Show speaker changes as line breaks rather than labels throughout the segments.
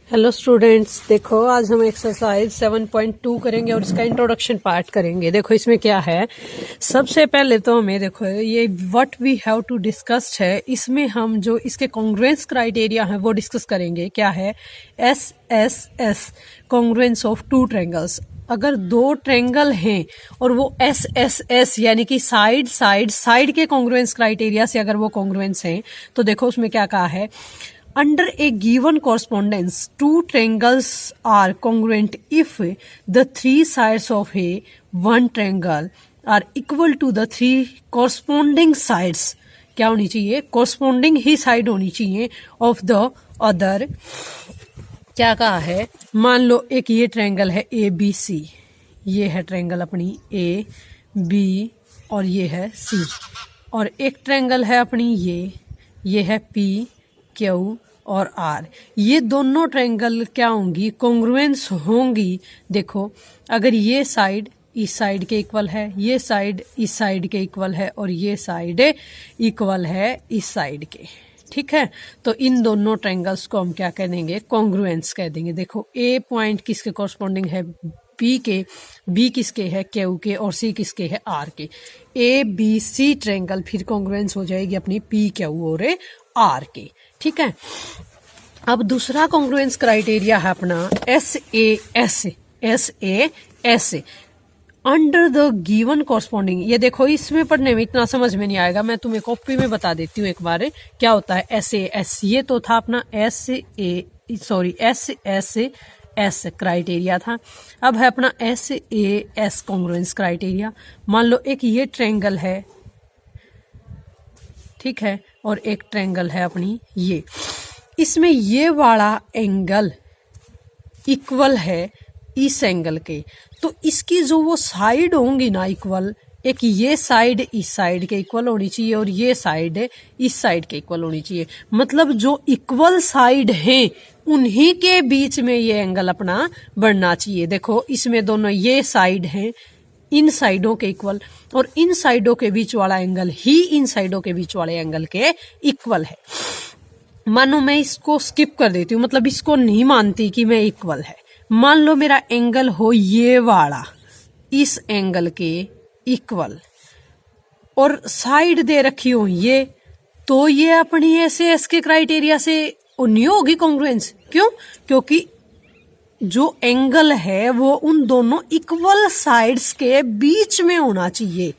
Hello students, देखो आज हम एक्सरसाइज 7.2 करेंगे और इसका इंट्रोडक्शन पार्ट करेंगे। देखो इसमें क्या है, सबसे पहले तो हमें देखो ये what we have to discussed है, इसमें हम जो इसके कॉन्ग्रुएंस क्राइटेरिया है वो डिस्कस करेंगे। क्या है? S S S, congruence of two triangles. अगर दो ट्रायंगल हैं और वो एस एस एस यानी कि साइड साइड साइड के कॉन्ग्रुएंस क्राइटेरिया से अगर वो कॉन्ग्रुएंस हैं तो देखो उसमें क्या कहा है, under a given correspondence two triangles are congruent if the three sides of a one triangle are equal to the three corresponding sides। क्या होनी चाहिए? corresponding ही साइड होनी चाहिए of the other। क्या कहा है, मान लो एक ये ट्रायंगल है ए बी सी, ये है ट्रायंगल अपनी ए बी और ये है सी, और एक ट्रायंगल है अपनी ये है पी क्यू और आर। ये दोनों ट्रायंगल क्या होंगी? कॉन्ग्रुएंस होंगी। देखो अगर ये साइड इस साइड के इक्वल है, ये साइड इस साइड के इक्वल है और ये साइड इक्वल है इस साइड के, ठीक है, तो इन दोनों ट्रायंगल्स को हम क्या कह देंगे? कॉन्ग्रुएंस कह देंगे। देखो ए पॉइंट किसके कॉरस्पॉन्डिंग है? पी के, बी किसके है? क्यू के, और सी किसके है? आर के। ए बी सी ट्रायंगल फिर कॉन्ग्रुएंस हो जाएगी अपनी पी क्यू और आर के, ठीक है। अब दूसरा कॉन्ग्रुएंस क्राइटेरिया है अपना S A S under the given corresponding. ये देखो इसमें पढ़ने में इतना समझ में नहीं आएगा, मैं तुम्हें कॉपी में बता देती हूँ एक बार क्या होता है एस ए एस। ये तो था अपना एस एस एस क्राइटेरिया था। अब है अपना S A S congruence criteria. मान लो एक ये ट्रायंगल है, ठीक है, और एक ट्रायंगल है अपनी ये, इसमें ये वाला एंगल इक्वल है इस एंगल के, तो इसकी जो वो साइड होंगी ना इक्वल, एक ये साइड इस साइड के इक्वल होनी चाहिए और ये साइड इस साइड के इक्वल होनी चाहिए। मतलब जो इक्वल साइड हैं उन्हीं के बीच में ये एंगल अपना बढ़ना चाहिए। देखो इसमें दोनों ये साइड हैं इन साइडों के इक्वल और इन साइडों के बीच वाला एंगल ही इन साइडों के बीच वाले एंगल के इक्वल है। मानो मैं इसको स्किप कर देती हूँ, मतलब इसको नहीं मानती कि मैं इक्वल है। मान लो मेरा एंगल हो ये वाला इस एंगल के इक्वल और साइड दे रखी हो ये, तो ये अपनी ऐसे एस के क्राइटेरिया से नहीं होगी कॉन्ग्रुएंस। क्यों? क्योंकि जो एंगल है वो उन दोनों इक्वल साइड्स के बीच में होना चाहिए,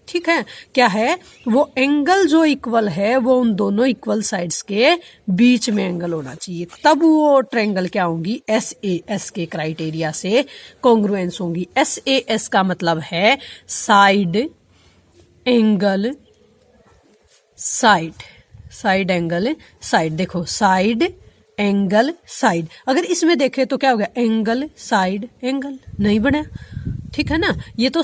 ठीक है। क्या है? वो एंगल जो इक्वल है वो उन दोनों इक्वल साइड्स के बीच में एंगल होना चाहिए, तब वो ट्रायंगल क्या होंगी? एस ए एस के क्राइटेरिया से कॉन्ग्रुएंस होंगी। एस ए एस का मतलब है side angle side, side angle side. देखो साइड एंगल साइड, अगर इसमें देखें तो क्या हो गया? एंगल साइड एंगल नहीं बना, ठीक है ना। ये तो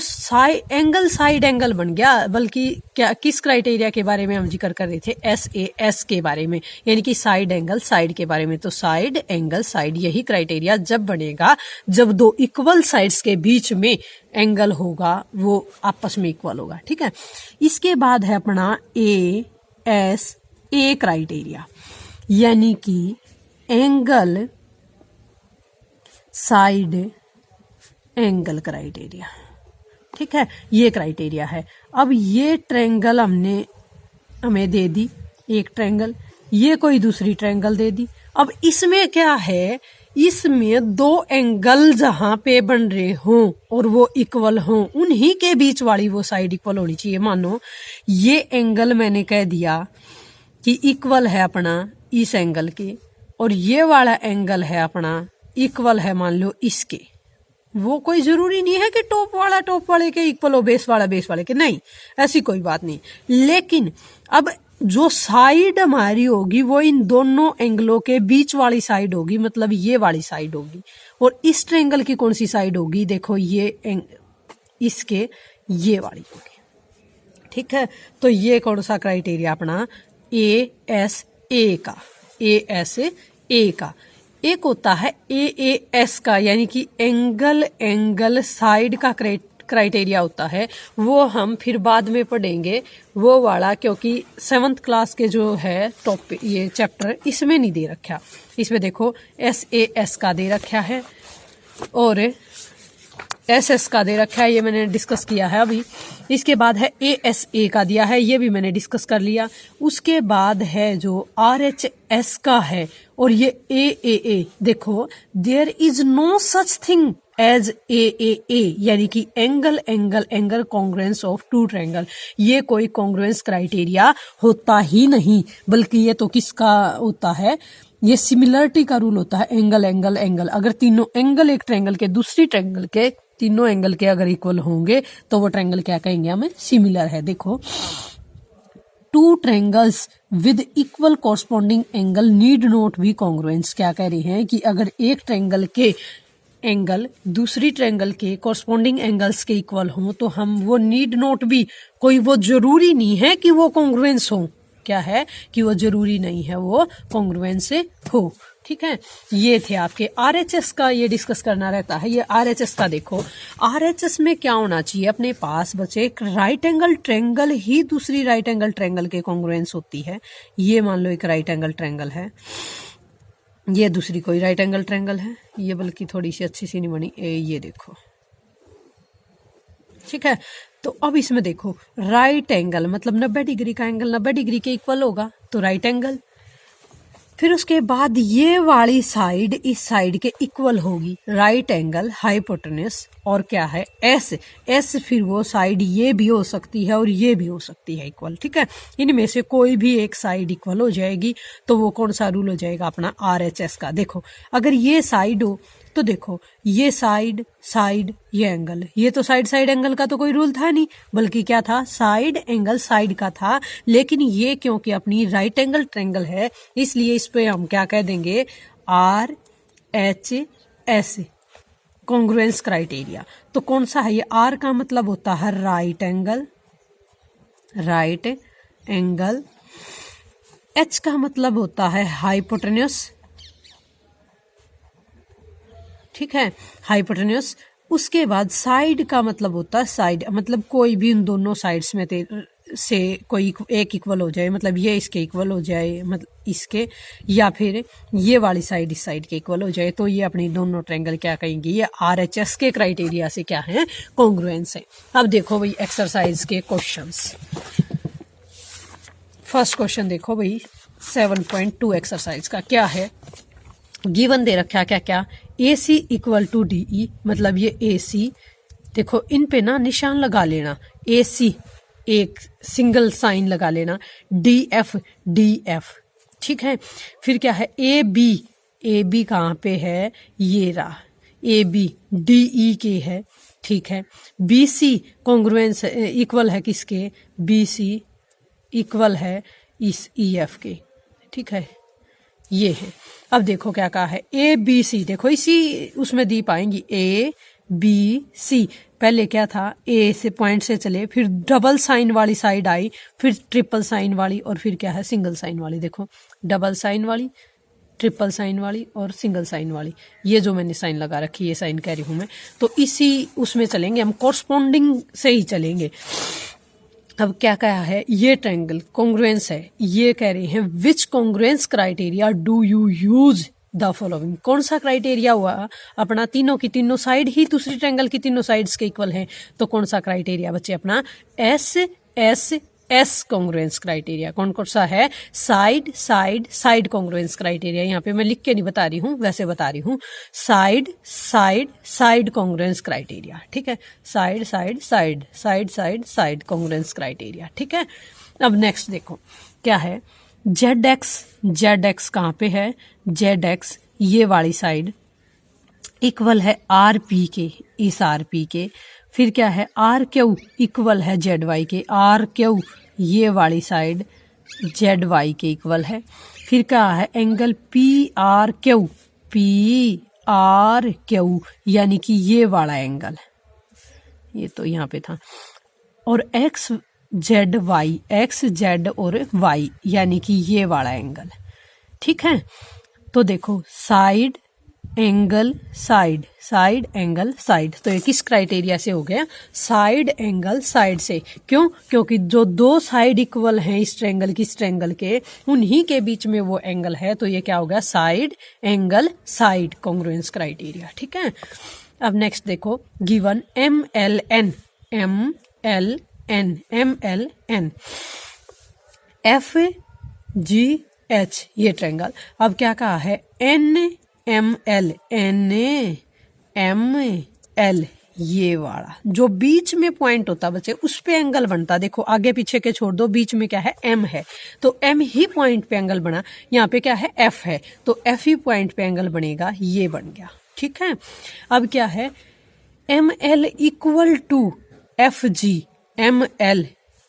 एंगल साइड एंगल बन गया। बल्कि क्या किस क्राइटेरिया के बारे में हम जिक्र कर रहे थे? एस ए एस के बारे में, यानी कि साइड एंगल साइड के बारे में। तो साइड एंगल साइड यही क्राइटेरिया जब बनेगा जब दो इक्वल साइड्स के बीच में एंगल होगा वो आपस में इक्वल होगा, ठीक है। इसके बाद है अपना ए एस ए क्राइटेरिया, यानी कि एंगल साइड एंगल क्राइटेरिया, ठीक है। ये क्राइटेरिया है। अब ये ट्रायंगल हमें दे दी एक ट्रायंगल, ये कोई दूसरी ट्रायंगल दे दी। अब इसमें क्या है? इसमें दो एंगल जहां पे बन रहे हों और वो इक्वल हों उन्हीं के बीच वाली वो साइड इक्वल होनी चाहिए। मानो ये एंगल मैंने कह दिया कि इक्वल है अपना इस एंगल के और ये वाला एंगल है अपना इक्वल है मान लो इसके। वो कोई जरूरी नहीं है कि टॉप वाला टॉप वाले के इक्वल हो, बेस वाला बेस वाले के, नहीं, ऐसी कोई बात नहीं। लेकिन अब जो साइड हमारी होगी वो इन दोनों एंगलों के बीच वाली साइड होगी, मतलब ये वाली साइड होगी। और इस ट्रायंगल की कौन सी साइड होगी? देखो ये इसके ये वाली होगी, ठीक है। तो ये कौन सा क्राइटेरिया अपना? ए एस ए का, ए एस ए का। एक होता है ए एस का, यानी कि एंगल साइड का क्राइटेरिया होता है वो हम फिर बाद में पढ़ेंगे वो वाला, क्योंकि 7th क्लास के जो है टॉपिक ये चैप्टर इसमें नहीं दे रखा। इसमें देखो SAS का दे रखा है और SS का दे रखा है, ये मैंने डिस्कस किया है अभी। इसके बाद है ASA का दिया है, ये भी मैंने डिस्कस कर लिया। उसके बाद है जो RHS का है और ये AAA। देखो there is no such thing as AAA, यानी कि angle angle angle congruence of two triangle. ये कोई कॉन्ग्रुएंस क्राइटेरिया होता ही नहीं, बल्कि ये तो किसका होता है, ये सिमिलरिटी का रूल होता है। एंगल एंगल एंगल, अगर तीनों एंगल एक ट्रायंगल के दूसरी ट्रायंगल के तीनों एंगल के अगर इक्वल होंगे तो वो ट्रायंगल क्या कहेंगे हमें, सिमिलर है। देखो two triangles with equal corresponding angle need not be congruence. क्या कह रहे हैं कि अगर एक ट्रायंगल के एंगल दूसरी ट्रायंगल के कॉरस्पॉन्डिंग एंगल्स के इक्वल हों तो हम वो नीड नॉट बी, कोई वो जरूरी नहीं है कि वो कॉन्ग्रुएंस हो। क्या है कि वो जरूरी नहीं है वो कॉन्ग्रुएंस से हो। ठीक है, ये थे आपके RHS का, ये डिस्कस करना रहता है। ये RHS का देखो, RHS में क्या होना चाहिए अपने पास बचे, एक राइट एंगल ट्रायंगल ही दूसरी राइट एंगल ट्रायंगल के कॉन्ग्रुएंस होती है। ये मान लो एक राइट एंगल ट्रायंगल है, ये दूसरी कोई राइट एंगल ट्रायंगल है, ये बल्कि थोड़ी सी अच्छी सी नहीं बनी, ये देखो। ठीक है, तो अब इसमें देखो राइट एंगल मतलब 90 डिग्री का एंगल 90 डिग्री के इक्वल होगा तो राइट एंगल। फिर उसके बाद ये वाली साइड इस साइड के इक्वल होगी, राइट एंगल हाइपोटेन्यूस और क्या है एस। फिर वो साइड ये भी हो सकती है और ये भी हो सकती है इक्वल। ठीक है, इनमें से कोई भी एक साइड इक्वल हो जाएगी तो वो कौन सा रूल हो जाएगा अपना RHS का। देखो अगर ये साइड हो तो देखो ये साइड साइड ये एंगल, ये तो साइड साइड एंगल का तो कोई रूल था नहीं, बल्कि क्या था, साइड एंगल साइड का था। लेकिन ये क्योंकि अपनी राइट एंगल ट्रायंगल है इसलिए इस पे हम क्या कह देंगे, RHS कॉन्ग्रुएंस क्राइटेरिया। तो कौन सा है ये, R का मतलब होता है राइट एंगल, H का मतलब होता है हाइपोटेन्यूस। ठीक है, हाइपोटेन्यूस। उसके बाद साइड का मतलब होता है साइड, मतलब कोई भी उन दोनों साइड्स में से कोई एक इक्वल हो जाए, मतलब ये इसके इक्वल हो जाए, मतलब इसके, या फिर ये वाली साइड इस साइड के इक्वल हो जाए, तो ये अपनी दोनों ट्रायंगल क्या कहेंगे, ये RHS के क्राइटेरिया से क्या है, कॉन्ग्रुएंस है। अब देखो भाई एक्सरसाइज के क्वेश्चंस। फर्स्ट क्वेश्चन देखो भाई 7.2 एक्सरसाइज का क्या है, गिवन दे रखा क्या क्या, AC इक्वल टू DE, मतलब ये AC देखो इन पे ना निशान लगा लेना, AC एक सिंगल साइन लगा लेना, DF। ठीक है, फिर क्या है AB कहाँ पे है, ये रहा AB DE के है। ठीक है, BC कॉन्ग्रुएंस इक्वल है किसके, BC इक्वल है इस EF के। ठीक है, ये है। अब देखो क्या कहा है, ABC देखो इसी उसमें दी पाएंगी, ABC पहले क्या था, A से पॉइंट से चले, फिर डबल साइन वाली साइड आई, फिर ट्रिपल साइन वाली और फिर क्या है सिंगल साइन वाली। देखो डबल साइन वाली, ट्रिपल साइन वाली और सिंगल साइन वाली, ये जो मैंने साइन लगा रखी है साइन कह रही हूं मैं, तो इसी उसमें चलेंगे हम, कॉरस्पॉन्डिंग से ही चलेंगे। अब क्या कहा है, ये ट्रायंगल कॉन्ग्रुएंस है, ये कह रहे हैं which congruence criteria do you use the following. कौन सा क्राइटेरिया हुआ अपना, तीनों की तीनों साइड ही दूसरी ट्रायंगल की तीनों साइड्स के इक्वल हैं, तो कौन सा क्राइटेरिया बच्चे अपना S कॉन्ग्रुएंस क्राइटेरिया। कौन कौन सा है, साइड कॉन्ग्रुएंस क्राइटेरिया। यहाँ पे मैं लिख के नहीं बता रही हूँ, वैसे बता रही हूँ, साइड कॉन्ग्रुएंस क्राइटेरिया। ठीक है, साइड कॉन्ग्रुएंस क्राइटेरिया। ठीक है, अब नेक्स्ट देखो क्या है, ZX कहाँ पे है, ZX ये वाली साइड इक्वल है RP के, इस RP के। फिर क्या है, RQ इक्वल है ZY के, RQ ये वाली साइड ZY के इक्वल है। फिर क्या है, एंगल PRQ यानी कि ये वाला एंगल, ये तो यहाँ पे था, और XZ और Y यानी कि ये वाला एंगल। ठीक है, तो देखो side angle side, side angle side. तो ये किस क्राइटेरिया से हो गया? साइड एंगल साइड से। क्यों? क्योंकि जो दो साइड इक्वल हैं इस ट्रायंगल की, इस ट्रायंगल के, उन्हीं के बीच में वो एंगल है, तो ये क्या हो गया? Side angle side congruence criteria. ठीक है, अब नेक्स्ट देखो, given MLN, MLN, MLN, FGH ये ट्रायंगल। अब क्या कहा है? NML, NML ये वाला जो बीच में पॉइंट होता बच्चे, उस पे एंगल बनता। देखो आगे पीछे के छोड़ दो, बीच में क्या है? M है, तो M ही पॉइंट पे एंगल बना। यहाँ पे क्या है? F है, तो F ही पॉइंट पे एंगल बनेगा, ये बन गया। ठीक है, अब क्या है? ML equal to FG, ML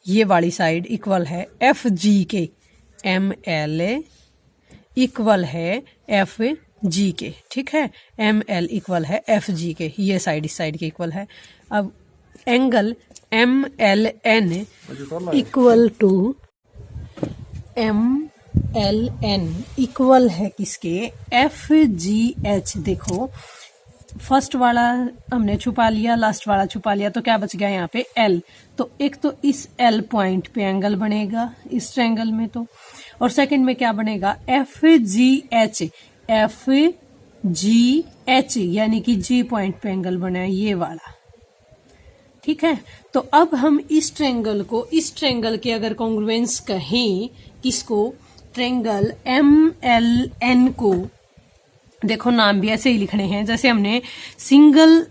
ये वाली साइड इक्वल है FG के, ML इक्वल है FG के। ठीक है, ML इक्वल है FG के, ये साइड इस साइड के इक्वल है। अब angle MLN equal to MLN equal है किसके? FGH। देखो फर्स्ट वाला हमने छुपा लिया, लास्ट वाला छुपा लिया, तो क्या बच गया यहाँ पे? L। तो एक तो इस L पॉइंट पे एंगल बनेगा इस ट्रायंगल में, तो और सेकंड में क्या बनेगा? FGH, FGH यानी कि G पॉइंट पे एंगल बना है ये वाला। ठीक है, तो अब हम इस ट्रायंगल को, इस ट्रायंगल के अगर कॉन्ग्रुएंस कहें, किसको? ट्रायंगल MLN को। देखो नाम भी ऐसे ही लिखने हैं जैसे हमने सिंगल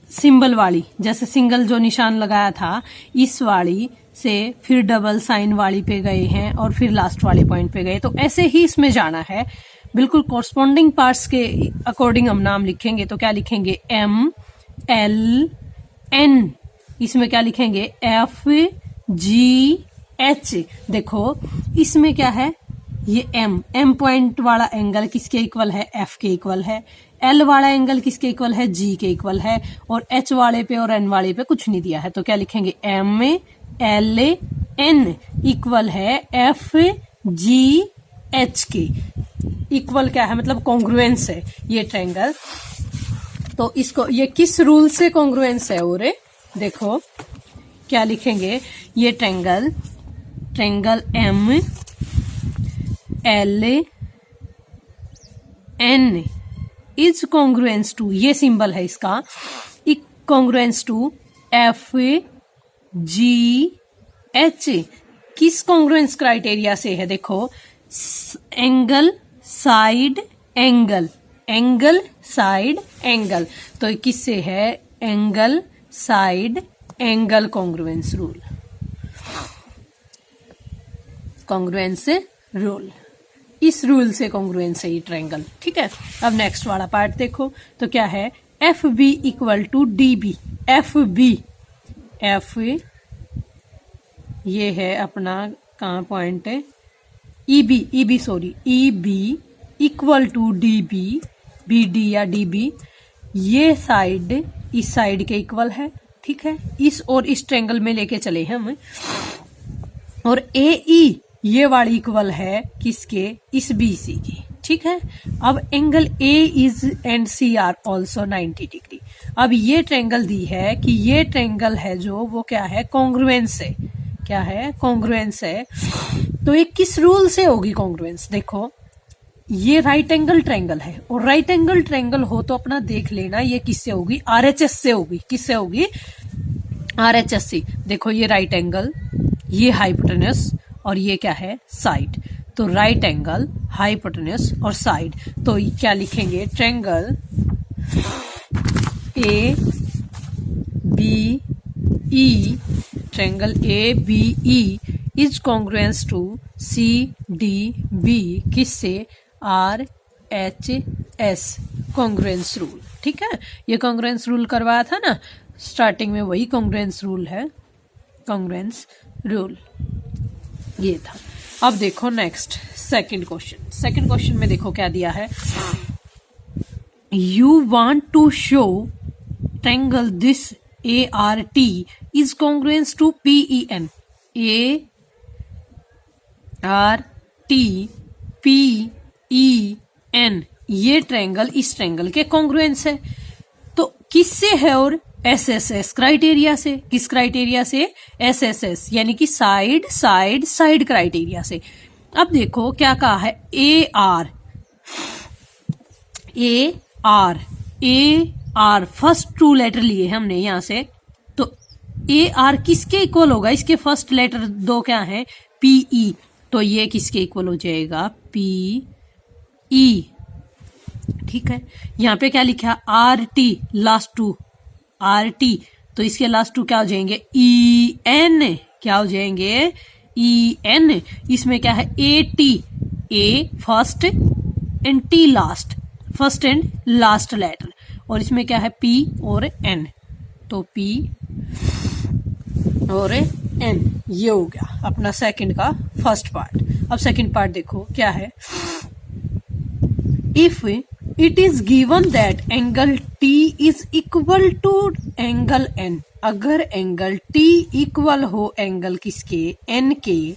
सिंबल वाली, जैसे सिंगल जो निशान लगाया था, इस वाली से फिर डबल साइन वाली पे गए हैं और फिर लास्ट वाले पॉइंट पे गए, तो ऐसे ही इसमें जाना है। बिल्कुल कोरस्पॉन्डिंग पार्ट्स के अकॉर्डिंग हम नाम लिखेंगे, तो क्या लिखेंगे? MLN, इसमें क्या लिखेंगे? FGH। देखो इसमें क्या है? ये M पॉइंट वाला एंगल किसके इक्वल है? F के इक्वल है। L वाला एंगल किसके इक्वल है? G के इक्वल है। और H वाले पे और N वाले पे कुछ नहीं दिया है, तो क्या लिखेंगे? MLN इक्वल है FGH के। इक्वल क्या है? मतलब कॉन्ग्रुएंस है ये ट्रायंगल। तो इसको, ये किस रूल से कॉन्ग्रुएंस है? और देखो क्या लिखेंगे? ये triangle, triangle MLN is congruence to, ये सिंबल है इसका, कॉन्ग्रुएंस टू FGH। किस कॉन्ग्रुएंस क्राइटेरिया से है? देखो angle side angle, angle side angle, तो किससे है? Angle side angle congruence rule, congruence rule, इस रूल से कॉन्ग्रुएंस है ये ट्रायंगल। ठीक है, अब नेक्स्ट वाला पार्ट देखो, तो क्या है? FB equal to DB, FB, F ये है अपना कहाँ पॉइंट है? EB sorry, EB equal to DB, BD या DB, ये साइड इस साइड के इक्वल है। ठीक है, इस और इस ट्रायंगल में लेके चले हैं हम। और AE ये वाली इक्वल है किसके? इस BC की। ठीक है, अब angle A is and C are also 90 degree. अब ये ट्रायंगल दी है कि ये ट्रायंगल है जो, वो क्या है? कॉन्ग्रुएंस है। क्या है? कॉन्ग्रुएंस है। तो ये किस रूल से होगी कॉन्ग्रुएंस? देखो ये राइट एंगल ट्रायंगल है, और राइट एंगल ट्रायंगल हो तो अपना देख लेना ये किससे होगी? RHS से होगी। किससे होगी? RHS से। देखो ये राइट एंगल, ये हाइपोटेनस, और ये क्या है? साइड। तो राइट एंगल, हाइपोटेनस और साइड, तो क्या लिखेंगे? Triangle ABE, triangle ABE is congruence to CDB, किससे? RHS congruence rule. ठीक है, ये कॉन्ग्रुएंस रूल करवाया था ना स्टार्टिंग में, वही कॉन्ग्रुएंस रूल है, कॉन्ग्रुएंस रूल ये था। अब देखो next second question. Second question में देखो क्या दिया है? You want to show triangle this ART is congruence to PEN, ART PEN ये ट्रायंगल इस ट्रायंगल के कॉन्ग्रुएंस है। तो किससे है? और एसएसएस क्राइटेरिया से। किस क्राइटेरिया से? एसएसएस यानी कि साइड साइड साइड क्राइटेरिया से। अब देखो क्या कहा है, A R first two letter लिए हमने यहां से, तो ए आर किसके इक्वल होगा? इसके फर्स्ट लेटर दो क्या है? पीई, तो ये किसके इक्वल हो जाएगा? पीई। ठीक है, यहां पे क्या लिखा? R T, last two R T, तो इसके लास्ट टू क्या हो जाएंगे? E N. क्या हो जाएंगे? E N. इसमें क्या है? A T, A first and T last, first and last letter, और इसमें क्या है? पी और एन, तो पी और एन। ये हो गया अपना सेकंड का फर्स्ट पार्ट। अब सेकंड पार्ट देखो क्या है। If it is given that angle T is equal to angle N, अगर एंगल टी इक्वल हो एंगल किसके? एन के,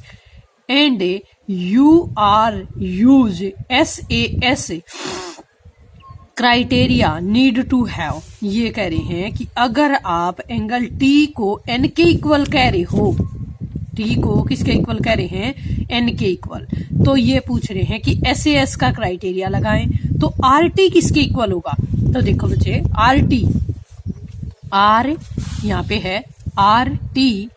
and you are use S criteria need to have, ये कह रहे हैं कि अगर आप एंगल टी को एन के इक्वल कह रहे हो, टी को किसके इक्वल कह रहे हैं? एन के इक्वल, तो ये पूछ रहे हैं कि एस का क्राइटेरिया लगाएं, तो आर टी किसके इक्वल होगा? तो देखो बच्चे, आर टी, आर यहाँ पे है आर टी,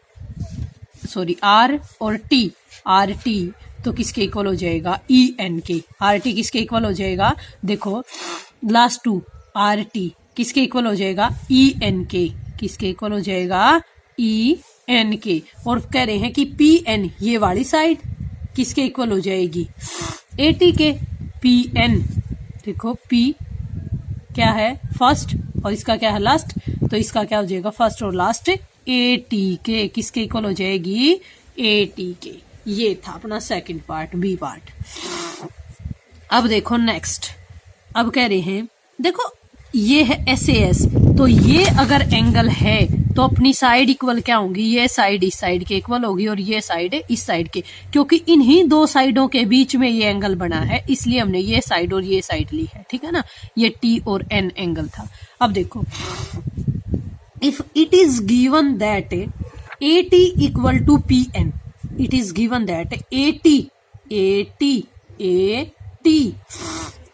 सॉरी आर और टी, आर टी तो किसके इक्वल हो जाएगा? ई एन के। आर टी किसके इक्वल हो जाएगा? देखो लास्ट टू आर टी किसके इक्वल हो जाएगा? ई एन के। किसके इक्वल हो जाएगा? ई एन के। और कह रहे हैं कि पी एन, ये वाली साइड किसके इक्वल हो जाएगी? ए टी के। पी एन देखो, पी क्या है? फर्स्ट, और इसका क्या है? लास्ट, तो इसका क्या हो जाएगा? फर्स्ट और लास्ट ए टी के। किसके इक्वल हो जाएगी? ए टी के। ये था अपना सेकंड पार्ट, बी पार्ट। अब देखो नेक्स्ट, अब कह रहे हैं देखो ये है एस, तो ये अगर एंगल है तो अपनी साइड इक्वल क्या होंगी? ये साइड इस साइड के इक्वल होगी और ये साइड इस साइड के, क्योंकि इन्हीं दो साइडों के बीच में ये एंगल बना है, इसलिए हमने ये साइड और ये साइड ली है। ठीक है ना, ये टी और एन एंगल था। अब देखो, if it is given that A T equal to P N, it is given that A T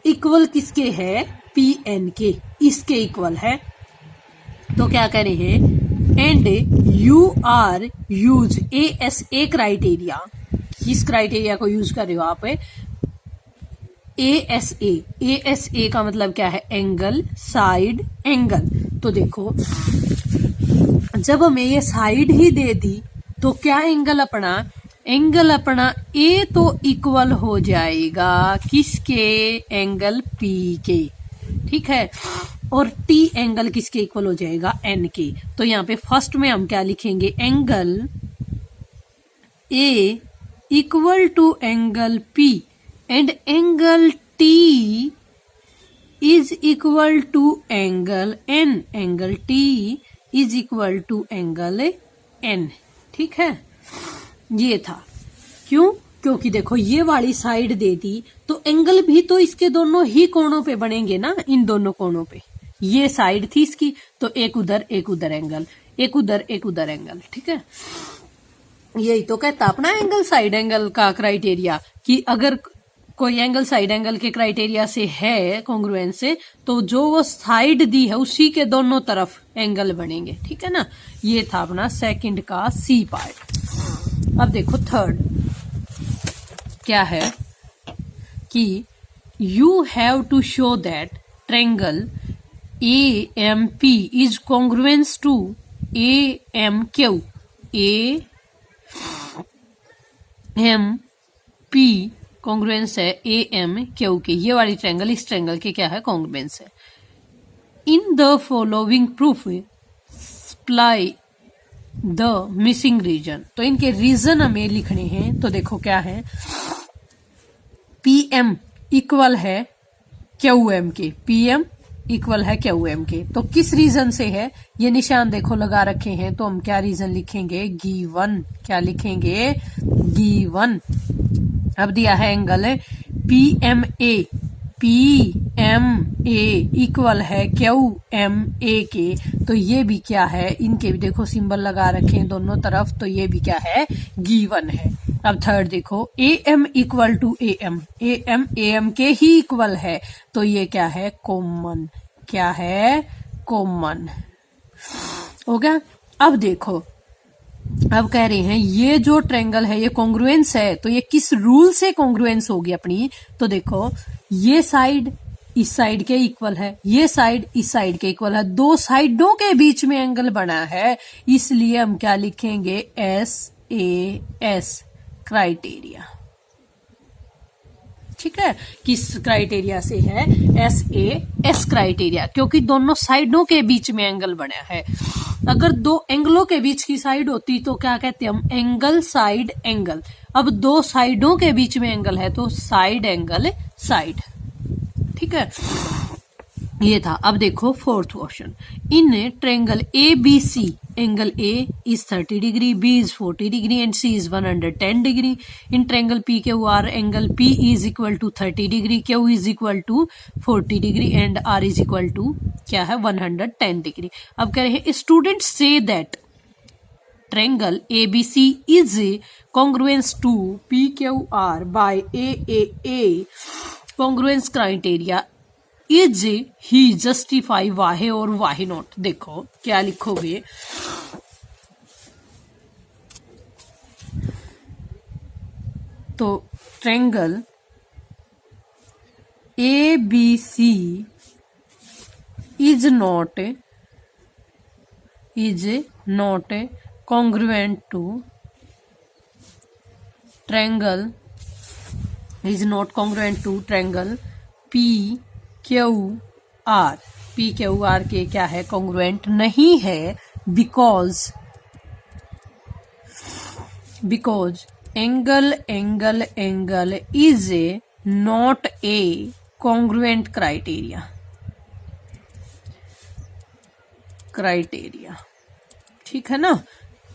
equal किसके है? पी एन के, इसके इक्वल है। तो क्या कह रहे हैं? And you are use A criteria. किस क्राइटेरिया को यूज कर रहे हो आप? ए का मतलब क्या है? Angle, side angle. तो देखो, जब हमें ये साइड ही दे दी तो क्या एंगल अपना? एंगल अपना ए तो इक्वल हो जाएगा किसके? एंगल पी के। ठीक है, और टी एंगल किसके इक्वल हो जाएगा? एन के। तो यहाँ पे फर्स्ट में हम क्या लिखेंगे? Angle A equal to angle P and angle T is equal to angle N, angle T is equal to angle N. ठीक है, ये था। क्यों? क्योंकि देखो ये वाली साइड दे दी तो एंगल भी तो इसके दोनों ही कोणों पे बनेंगे ना, इन दोनों कोणों पे। ये साइड थी इसकी, तो एक उधर एंगल, एक उधर एंगल। ठीक है, यही तो कहता अपना एंगल साइड एंगल का क्राइटेरिया, कि अगर कोई एंगल साइड एंगल के क्राइटेरिया से है कॉन्ग्रुएंस से, तो जो वो साइड दी है उसी के दोनों तरफ एंगल बनेंगे। ठीक है ना, ये था अपना सेकंड का सी पार्ट। अब देखो थर्ड क्या है कि you have to show that triangle A M P is congruence to A M Q. A M P congruence है ए एम क्यू के। ये वाली ट्रायंगल इस ट्रायंगल के क्या है? कॉन्ग्रुएंस है। In the following proof supply the missing reason. तो इनके रीजन हमें लिखने हैं। तो देखो क्या है, पी एम इक्वल है क्यू एम के, पी एम इक्वल है क्यू एम के। तो किस रीजन से है? ये निशान देखो लगा रखे हैं, तो हम क्या रीजन लिखेंगे? गिवन। क्या लिखेंगे? गिवन। अब दिया है angle P M A P M A equal है क्यू एम ए के, तो ये भी क्या है, इनके भी देखो सिंबल लगा रखे हैं दोनों तरफ, तो ये भी क्या है, गिवन है। अब थर्ड देखो, A M equal to A M के ही इक्वल है, तो ये क्या है, कॉमन, क्या है, कॉमन हो गया। अब देखो, अब कह रहे हैं ये जो ट्रायंगल है ये कॉन्ग्रुएंस है, तो ये किस रूल से कॉन्ग्रुएंस होगी अपनी, तो देखो ये साइड इस साइड के इक्वल है, ये साइड इस साइड के इक्वल है, दो साइडों के बीच में एंगल बना है, इसलिए हम क्या लिखेंगे, SAS क्राइटेरिया। ठीक है, किस क्राइटेरिया से है, SAS क्राइटेरिया, क्योंकि दोनों साइडों के बीच में एंगल बना है। अगर दो एंगलों के बीच की साइड होती तो क्या कहते हैं हम, एंगल साइड एंगल। अब दो साइडों के बीच में एंगल है तो साइड एंगल साइड। ठीक है, ये था। अब देखो fourth question, in triangle ABC angle A is 30 degree, B is 40 degree and C is 110 degree. In triangle PQR angle P is equal to 30 degree, Q is equal to 40 degree and R is equal to क्या है, 110 degree. अब कह रहे हैं students say that triangle ABC is congruent to PQR by AAA congruence criteria. Is he justify why और why not. देखो क्या लिखोगे, तो triangle ABC is not congruent to triangle PQR के क्या है, कॉन्ग्रुएंट नहीं है, because angle is not a congruent criteria. ठीक है ना,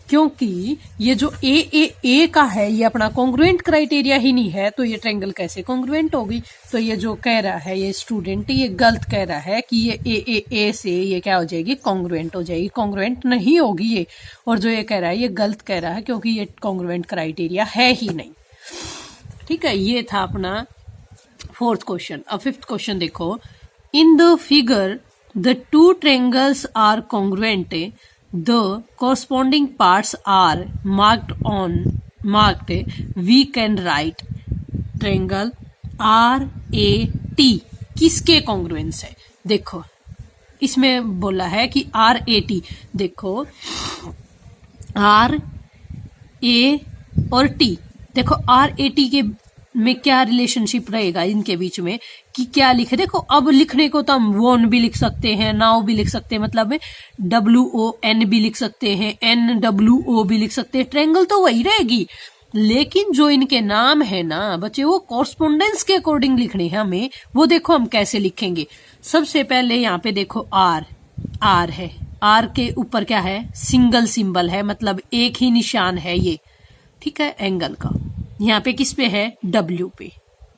क्योंकि ये जो ए का है ये अपना कॉन्ग्रुएंट क्राइटेरिया ही नहीं है, तो ये ट्रायंगल कैसे कॉन्ग्रुएंट होगी। तो ये जो कह रहा है ये स्टूडेंट, ये गलत कह रहा है कि ये ए से ये क्या हो जाएगी, कॉन्ग्रुएंट हो जाएगी, कॉन्ग्रुएंट नहीं होगी ये। और जो ये कह रहा है ये गलत कह रहा है, क्योंकि ये कॉन्ग्रुएंट क्राइटेरिया है ही नहीं। ठीक है, ये था अपना फोर्थ क्वेश्चन। अब फिफ्थ क्वेश्चन देखो, in the figure the two triangles are congruent, the corresponding parts are marked. We can write triangle RAT किसके कॉन्ग्रुएंस है। देखो इसमें बोला है कि RAT, देखो RA और T, देखो RAT के में क्या रिलेशनशिप रहेगा इनके बीच में, कि क्या लिखे। देखो अब लिखने को तो हम वॉन भी लिख सकते हैं, नाउ भी लिख सकते हैं, मतलब WON भी लिख सकते हैं, NWO भी लिख सकते हैं, ट्रायंगल तो वही रहेगी। लेकिन जो इनके नाम है ना बच्चे, वो कॉरस्पोंडेंस के अकॉर्डिंग लिखने हैं हमें। वो देखो हम कैसे लिखेंगे। सबसे पहले यहाँ पे देखो R है, R के ऊपर क्या है, सिंगल सिंबल है, मतलब एक ही निशान है ये। ठीक है, एंगल का। यहाँ पे किस पे है, W पे।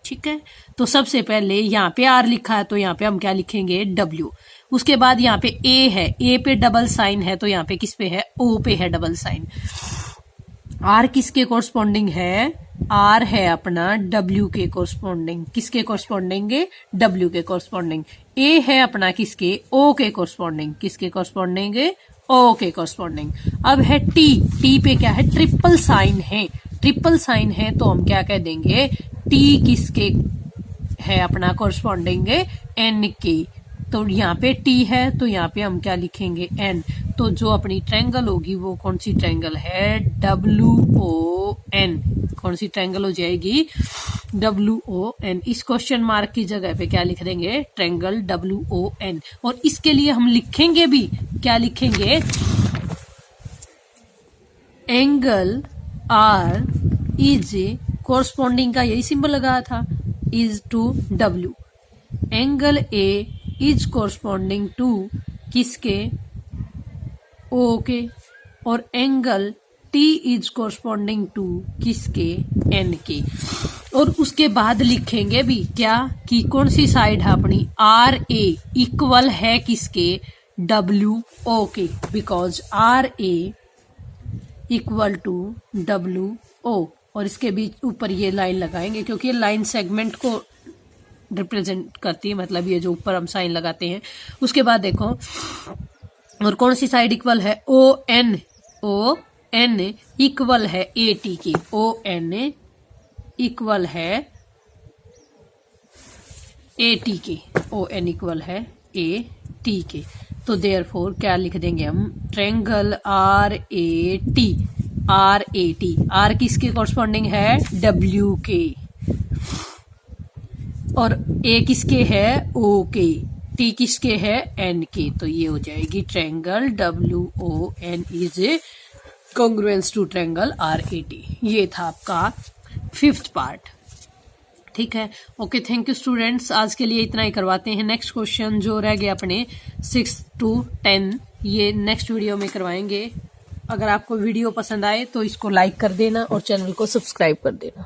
ठीक है, तो सबसे पहले यहाँ पे R लिखा है तो यहाँ पे हम क्या लिखेंगे, W। उसके बाद यहाँ पे A है, A पे डबल साइन है, तो यहाँ पे किस पे है, O पे है डबल साइन। R किसके कोरस्पॉन्डिंग है, R है अपना W के कोरस्पॉन्डिंग। किसके कोरस्पॉन्डिंग, W के कोरस्पॉन्डिंग। A है अपना किसके, O के कोरस्पॉन्डिंग। किसके कोरस्पॉन्डिंग, O के कोरस्पॉन्डिंग। अब है T पे क्या है, ट्रिपल साइन है। ट्रिपल साइन है तो हम क्या कह देंगे, T किसके है अपना कोरस्पॉन्डिंग, N के। तो यहाँ पे T है तो यहाँ पे हम क्या लिखेंगे, N। तो जो अपनी ट्रायंगल होगी वो कौन सी ट्रायंगल है, WON। कौन सी ट्रायंगल हो जाएगी, WON। इस क्वेश्चन मार्क की जगह पे क्या लिख देंगे, ट्रायंगल WON। और इसके लिए हम लिखेंगे भी, क्या लिखेंगे, एंगल R इज कोरस्पॉन्डिंग का यही सिंबल लगाया था, is to W। Angle A is corresponding to किसके, O के। और angle T is corresponding to किसके, N के। और उसके बाद लिखेंगे भी क्या कि कौन सी साइड है अपनी आर ए इक्वल है किसके डब्ल्यू ओ के, because R A equal to W O, और इसके बीच ऊपर ये लाइन लगाएंगे क्योंकि ये लाइन सेगमेंट को रिप्रेजेंट करती है, मतलब ये जो ऊपर हम साइन लगाते हैं। उसके बाद देखो और कौन सी साइड इक्वल है ओ एन इक्वल है ए टी के, ओ एन इक्वल है ए टी के, ओ एन इक्वल है ए टी के। तो देयरफॉर क्या लिख देंगे हम triangle R A T, R किसके कॉरस्पॉन्डिंग है डब्ल्यू के, और ए किसके है ओ के, टी किसके है एन के। तो ये हो जाएगी triangle W O N is a congruence to triangle R A T. ये था आपका 5th पार्ट। ठीक है, ओके, थैंक यू स्टूडेंट्स। आज के लिए इतना ही करवाते हैं। नेक्स्ट क्वेश्चन जो रह गए अपने 6 to 10 ये नेक्स्ट वीडियो में करवाएंगे। अगर आपको वीडियो पसंद आए तो इसको लाइक कर देना और चैनल को सब्सक्राइब कर देना।